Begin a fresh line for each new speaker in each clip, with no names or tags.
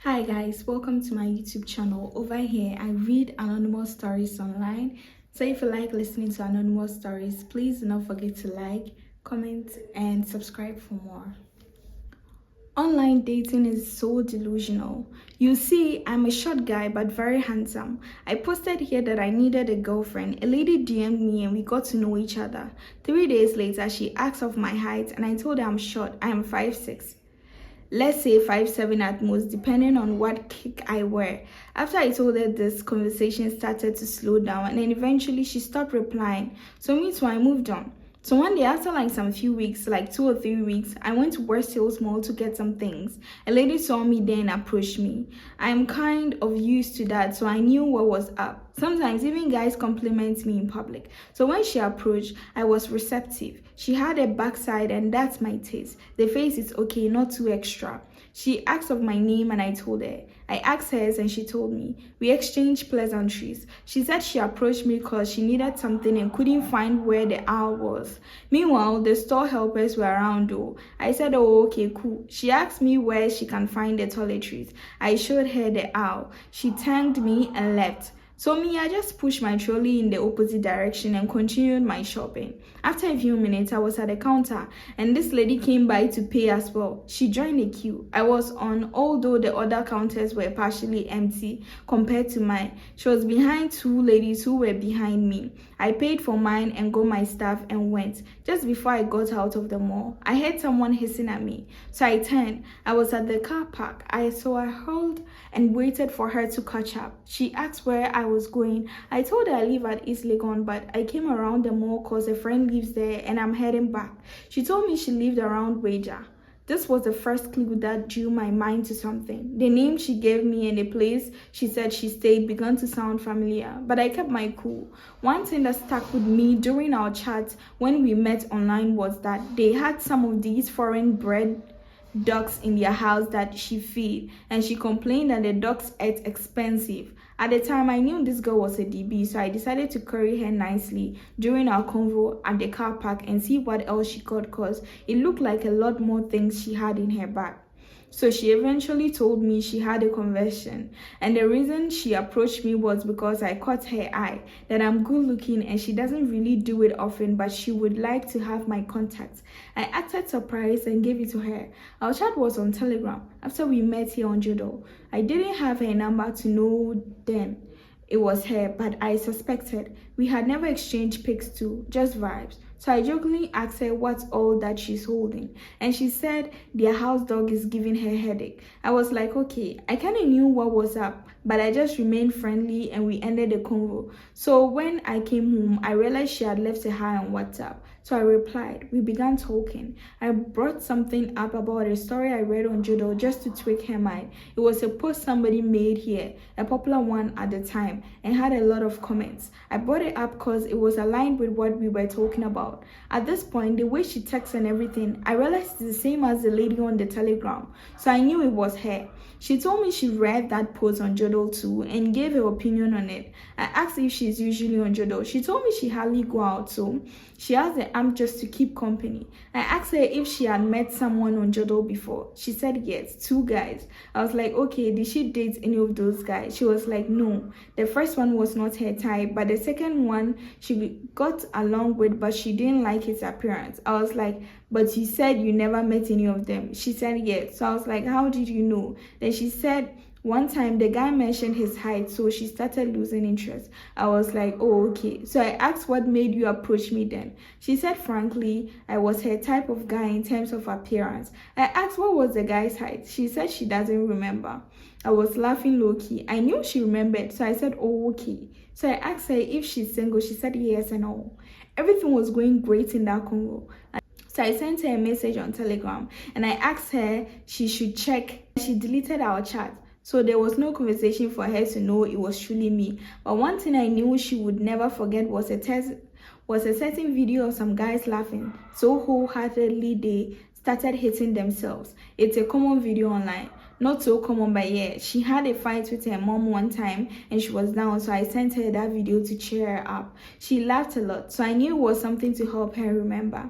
Hi guys, welcome to my YouTube channel. Over here, I read anonymous stories online. So if you like listening to anonymous stories, please do not forget to like, comment, and subscribe for more. Online dating is so delusional. You see, I'm a short guy but very handsome. I posted here that I needed a girlfriend. A lady DM'd me and we got to know each other. 3 days later, she asked of my height and I told her I'm short. I am 5'6". Let's say 5'7" at most, depending on what kick I wear. After I told her this, conversation started to slow down and then eventually she stopped replying. So me too, I moved on. So one day after like some few weeks, like 2 or 3 weeks, I went to West Hills Mall to get some things. A lady saw me there and approached me. I'm kind of used to that, so I knew what was up. Sometimes even guys compliment me in public. So when she approached, I was receptive. She had a backside and that's my taste. The face is okay, not too extra. She asked of my name and I told her. I asked hers and she told me. We exchanged pleasantries. She said she approached me because she needed something and couldn't find where the aisle was. Meanwhile, the store helpers were around though. I said, oh, okay, cool. She asked me where she can find the toiletries. I showed her the aisle. She thanked me and left. So me, I just pushed my trolley in the opposite direction and continued my shopping. After a few minutes, I was at the counter and this lady came by to pay as well. She joined the queue. I was on, although the other counters were partially empty compared to mine. She was behind 2 ladies who were behind me. I paid for mine and got my stuff and went. Just before I got out of the mall, I heard someone hissing at me. So I turned. I was at the car park. I held and waited for her to catch up. She asked where I was going. I told her I live at East Legon, but I came around the mall cause a friend lives there and I'm heading back. She told me she lived around Wager. This was the first clue that drew my mind to something. The name she gave me and the place she said she stayed began to sound familiar, but I kept my cool. One thing that stuck with me during our chat when we met online was that they had some of these foreign bred ducks in their house that she feed, and she complained that the ducks ate expensive. At the time, I knew this girl was a DB, so I decided to carry her nicely during our convo at the car park and see what else she got, cause it looked like a lot more things she had in her bag. So she eventually told me she had a conversion, and the reason she approached me was because I caught her eye, that I'm good looking and she doesn't really do it often, but she would like to have my contact. I acted surprised and gave it to her. Our chat was on Telegram after we met here on Jodel. I didn't have her number to know then it was her, but I suspected. We had never exchanged pics too, just vibes. So I jokingly asked her what's all that she's holding, and she said their house dog is giving her headache. I was like, okay, I kind of knew what was up, but I just remained friendly and we ended the convo. So when I came home, I realized she had left a hi on WhatsApp. So I replied. We began talking. I brought something up about a story I read on Jodel just to tweak her mind. It was a post somebody made here, a popular one at the time, and had a lot of comments. I brought it up because it was aligned with what we were talking about. At this point, the way she texts and everything, I realized it's the same as the lady on the Telegram. So I knew it was her. She told me she read that post on Jodel too and gave her opinion on it. I asked if she's usually on Jodel. She told me she hardly go out, so she has the app just to keep company. I asked her if she had met someone on Jodel before. She said yes, 2 guys. I was like, okay, did she date any of those guys? She was like, no. The first one was not her type, but the second one she got along with, but she didn't like his appearance. I was like, but you said you never met any of them. She said yes. So I was like, how did you know? Then she said one time the guy mentioned his height, so she started losing interest. I was like, oh, okay. So I asked what made you approach me then. She said, frankly, I was her type of guy in terms of appearance. I asked what was the guy's height. She said she doesn't remember. I was laughing low-key. I knew she remembered, so I said, oh, okay. So I asked her if she's single. She said yes and all. Everything was going great in that convo. So I sent her a message on Telegram and I asked her she should check. She deleted our chat. So there was no conversation for her to know it was truly me. But one thing I knew she would never forget was a certain video of some guys laughing so wholeheartedly they started hitting themselves. It's a common video online. Not so common, but yeah, she had a fight with her mom one time and she was down, so I sent her that video to cheer her up. She laughed a lot, so I knew it was something to help her remember.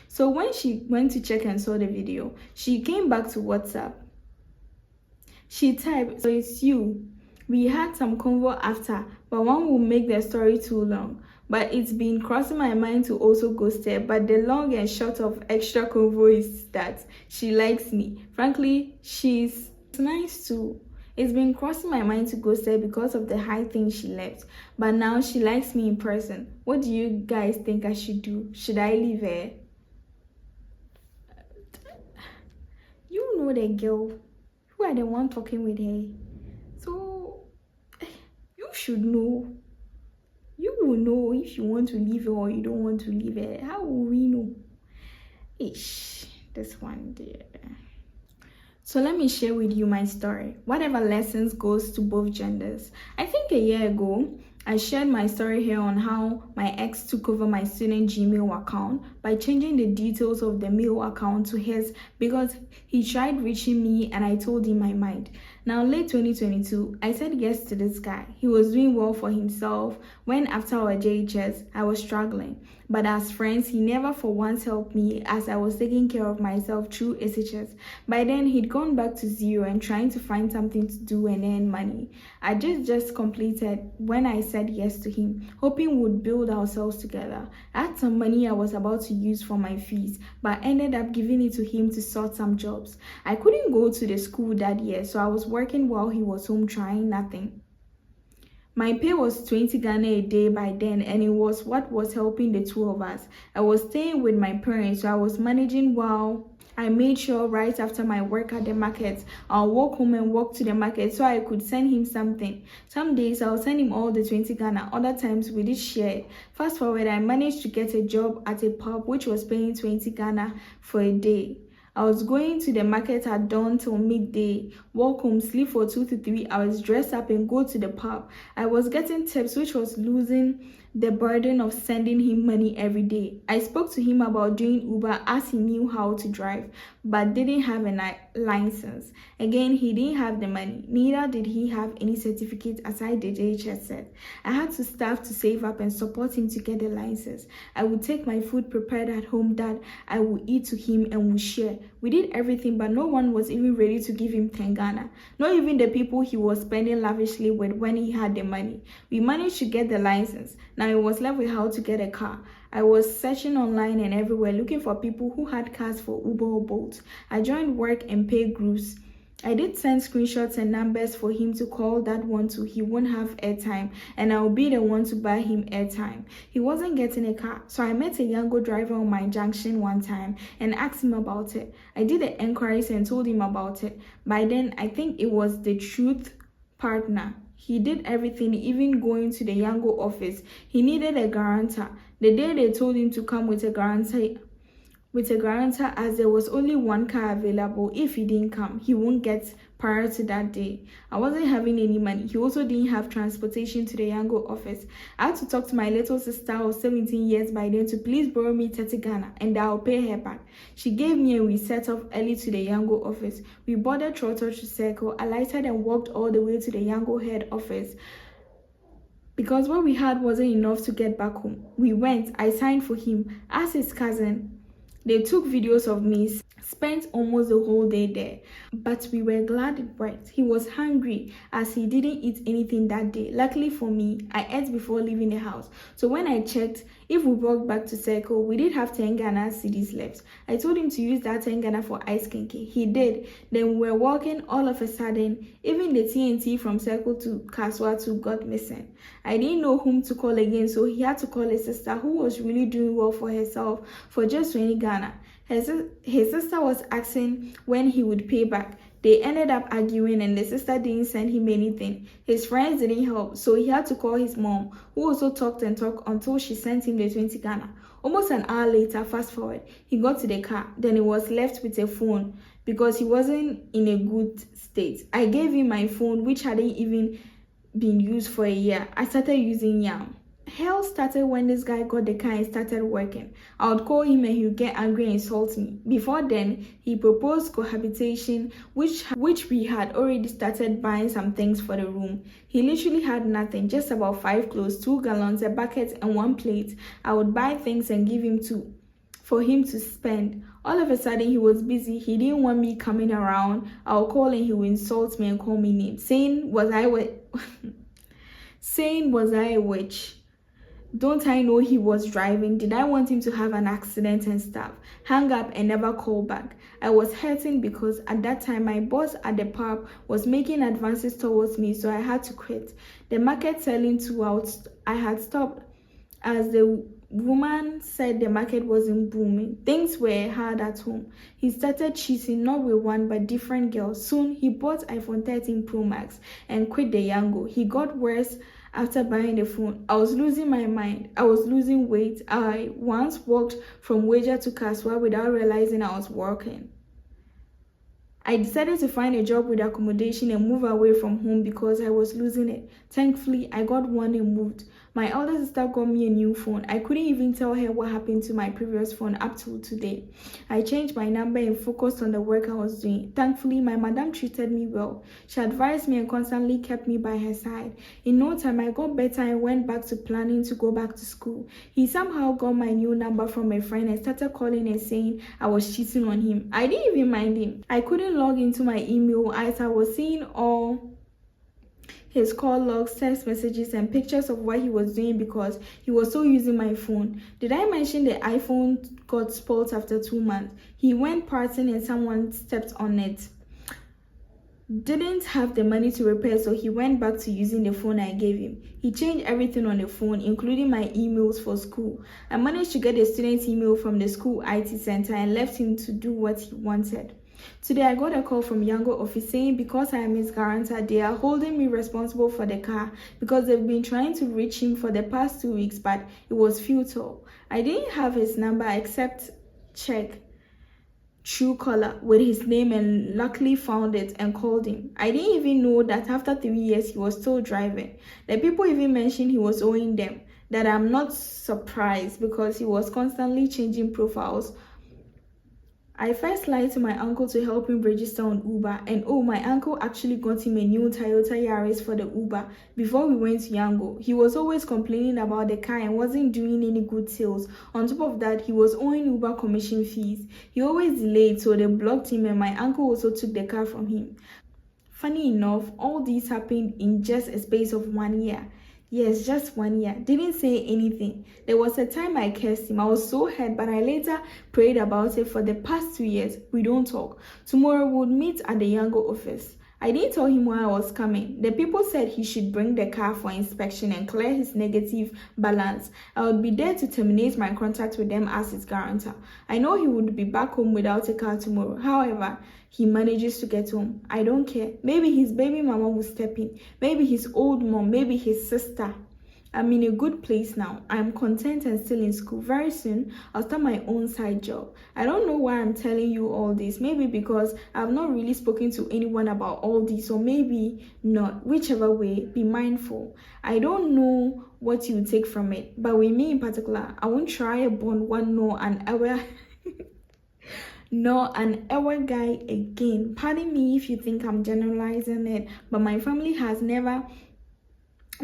So when she went to check and saw the video, she came back to WhatsApp. She typed, so it's you. We had some convo after, but one will make the story too long. But it's been crossing my mind to also ghost her. But the long and short of extra convo is that she likes me. Frankly, she's nice too. It's been crossing my mind to ghost her because of the high thing she left. But now she likes me in person. What do you guys think I should do? Should I leave her? You know the girl. You are the one talking with her. So, you should know. You will know if you want to leave her or you don't want to leave her. How will we know? Ish, this one there. So let me share with you my story. Whatever lessons goes to both genders. I think a year ago, I shared my story here on how my ex took over my student Gmail account by changing the details of the mail account to his because he tried reaching me and I told him my mind. Now, late 2022, I said yes to this guy. He was doing well for himself when after our JHS, I was struggling. But as friends, he never for once helped me as I was taking care of myself through SHS. By then, he'd gone back to zero and trying to find something to do and earn money. I just completed when I said yes to him, hoping we'd build ourselves together. I had some money I was about to use for my fees, but ended up giving it to him to sort some jobs. I couldn't go to the school that year, so I was working while he was home trying nothing. My pay was 20 Ghana a day by then, and it was what was helping the two of us. I was staying with my parents, so I was managing while I made sure right after my work at the market, I'll walk home and walk to the market so I could send him something. Some days I'll send him all the 20 Ghana, other times we did share. Fast forward, I managed to get a job at a pub which was paying 20 Ghana for a day. I was going to the market at dawn till midday, walk home, sleep for 2 to 3 hours, dress up and go to the pub. I was getting tips which was losing the burden of sending him money every day. I spoke to him about doing Uber as he knew how to drive, but didn't have a license. Again, he didn't have the money. Neither did he have any certificate aside the JHS set. I had to start to save up and support him to get the license. I would take my food prepared at home that I would eat to him and would share. We did everything, but no one was even ready to give him 10 Ghana. Not even the people he was spending lavishly with when he had the money. We managed to get the license. Now it was left with how to get a car. I was searching online and everywhere looking for people who had cars for Uber or Bolt. I joined work and pay groups. I did send screenshots and numbers for him to call that one too. He won't have airtime and I'll be the one to buy him airtime. He wasn't getting a car, so I met a Yango driver on my junction one time and asked him about it. I did the enquiries and told him about it. By then, I think it was the truth partner. He did everything, even going to the Yango office. He needed a guarantor. The day they told him to come with a guarantor as there was only one car available. If he didn't come, he won't get prior to that day. I wasn't having any money. He also didn't have transportation to the Yango office. I had to talk to my little sister of 17 years by then to please borrow me 30 Ghana and I'll pay her back. She gave me and we set off early to the Yango office. We boarded Trotto to Circle, alighted and walked all the way to the Yango head office. Because what we had wasn't enough to get back home. We went, I signed for him as his cousin. They took videos of me, spent almost the whole day there, but we were glad it worked. He was hungry as he didn't eat anything that day. Luckily for me, I ate before leaving the house. So when I checked, if we walked back to Circle, we did have 10 Ghana cedis left. I told him to use that 10 Ghana for ice kinky. He did. Then we were walking, all of a sudden, even the TNT from Circle to Kaswatu got missing. I didn't know whom to call again, so he had to call his sister who was really doing well for herself for just 20 Ghana. His sister was asking when he would pay back. They ended up arguing and the sister didn't send him anything. His friends didn't help, so he had to call his mom, who also talked and talked until she sent him the 20 Ghana. Almost an hour later, fast forward, he got to the car. Then he was left with a phone because he wasn't in a good state. I gave him my phone, which hadn't even been used for a year. I started using Yam. Hell started when this guy got the car and started working. I would call him and he would get angry and insult me. Before then, he proposed cohabitation, which we had already started buying some things for the room. He literally had nothing, just about 5 clothes, 2 gallons, a bucket and 1 plate. I would buy things and give him 2 for him to spend. All of a sudden, he was busy. He didn't want me coming around. I'll call and he will insult me and call me names, saying saying was I a witch? Don't I know he was driving? Did I want him to have an accident and stuff? Hang up and never call back. I was hurting because at that time my boss at the pub was making advances towards me, so I had to quit. The market selling too out, I had stopped as the woman said the market wasn't booming. Things were hard at home. He started cheating, not with one but different girls. Soon he bought iPhone 13 Pro Max and quit the Yango. He got worse after buying the phone. I was losing my mind. I was losing weight. I once walked from Wager to Kaswa without realizing I was working. I decided to find a job with accommodation and move away from home because I was losing it. Thankfully, I got one and moved. My elder sister got me a new phone. I couldn't even tell her what happened to my previous phone up till today. I changed my number and focused on the work I was doing. Thankfully, my madam treated me well. She advised me and constantly kept me by her side. In no time, I got better and went back to planning to go back to school. He somehow got my new number from a friend and started calling and saying I was cheating on him. I didn't even mind him. I couldn't log into my email as I was seeing all his call logs, text messages, and pictures of what he was doing because he was so using my phone. Did I mention the iPhone got spoiled after 2 months? He went partying and someone stepped on it. Didn't have the money to repair, so he went back to using the phone I gave him. He changed everything on the phone, including my emails for school. I managed to get a student's email from the school IT center and left him to do what he wanted. Today, I got a call from Yango office saying because I am his guarantor, they are holding me responsible for the car because they've been trying to reach him for the past 2 weeks, but it was futile. I didn't have his number except check Truecaller with his name and luckily found it and called him. I didn't even know that after 3 years, he was still driving. The people even mentioned he was owing them. That I'm not surprised because he was constantly changing profiles. I first lied to my uncle to help him register on Uber, and my uncle actually got him a new Toyota Yaris for the Uber before we went to Yango. He was always complaining about the car and wasn't doing any good sales. On top of that, he was owing Uber commission fees. He always delayed, so they blocked him and my uncle also took the car from him. Funny enough, all this happened in just a space of 1 year. Yes, just 1 year. Didn't say anything. There was a time I cursed him. I was so hurt, but I later prayed about it. For the past 2 years, we don't talk. Tomorrow we'll meet at the Yango office. I didn't tell him why I was coming. The people said he should bring the car for inspection and clear his negative balance. I would be there to terminate my contract with them as his guarantor. I know he would be back home without a car tomorrow. However, he manages to get home. I don't care. Maybe his baby mama will step in. Maybe his old mom. Maybe his sister. I'm in a good place now. I'm content and still in school. Very soon, I'll start my own side job. I don't know why I'm telling you all this. Maybe because I've not really spoken to anyone about all this, or maybe not. Whichever way, be mindful. I don't know what you take from it, but with me in particular, I won't try a bond one no and ever no an ever guy again. Pardon me if you think I'm generalizing it, but my family has never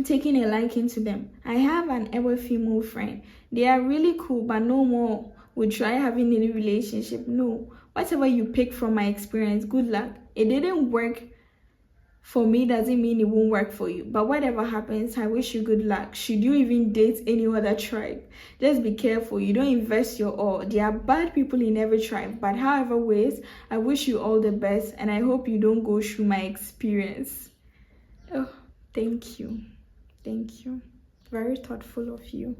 taking a liking to them. I have an ever female friend. They are really cool, but no more would try having any relationship. No. Whatever you pick from my experience, good luck. It didn't work for me doesn't mean it won't work for you. But whatever happens, I wish you good luck. Should you even date any other tribe, just be careful. You don't invest your all. There are bad people in every tribe. But however ways, I wish you all the best and I hope you don't go through my experience. Oh, thank you. Thank you. Very thoughtful of you.